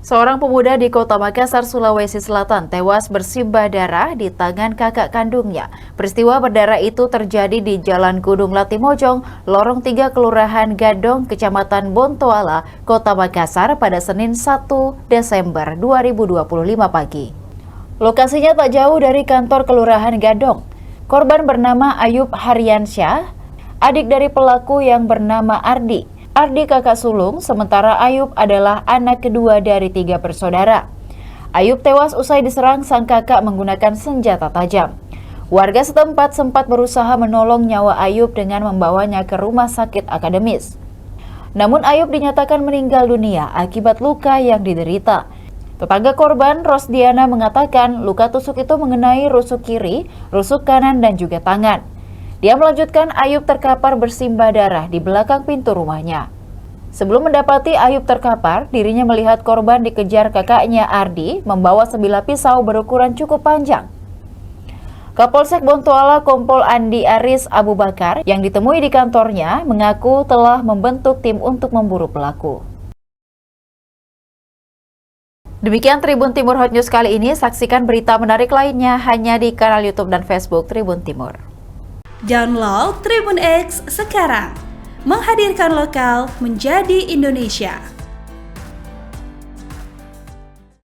Seorang pemuda di Kota Makassar, Sulawesi Selatan tewas bersimbah darah di tangan kakak kandungnya. Peristiwa berdarah itu terjadi di Jalan Gunung Latimojong, Lorong 3 Kelurahan Gadong, Kecamatan Bontoala, Kota Makassar pada Senin 1 Desember 2025 pagi. Lokasinya tak jauh dari kantor Kelurahan Gadong. Korban bernama Ayub Haryansyah, adik dari pelaku yang bernama Ardi. Ardi kakak sulung, sementara Ayub adalah anak kedua dari 3 bersaudara. Ayub tewas usai diserang sang kakak menggunakan senjata tajam. Warga setempat sempat berusaha menolong nyawa Ayub dengan membawanya ke rumah sakit akademis. Namun Ayub dinyatakan meninggal dunia akibat luka yang diderita. Tetangga korban, Rosdiana, mengatakan luka tusuk itu mengenai rusuk kiri, rusuk kanan, dan juga tangan. Dia melanjutkan Ayub terkapar bersimbah darah di belakang pintu rumahnya. Sebelum mendapati Ayub terkapar, dirinya melihat korban dikejar kakaknya Ardi membawa sebilah pisau berukuran cukup panjang. Kapolsek Bontoala Kompol Andi Aris Abu Bakar yang ditemui di kantornya mengaku telah membentuk tim untuk memburu pelaku. Demikian Tribun Timur Hot News kali ini. Saksikan berita menarik lainnya hanya di kanal YouTube dan Facebook Tribun Timur. Download Tribun X sekarang, menghadirkan lokal menjadi Indonesia.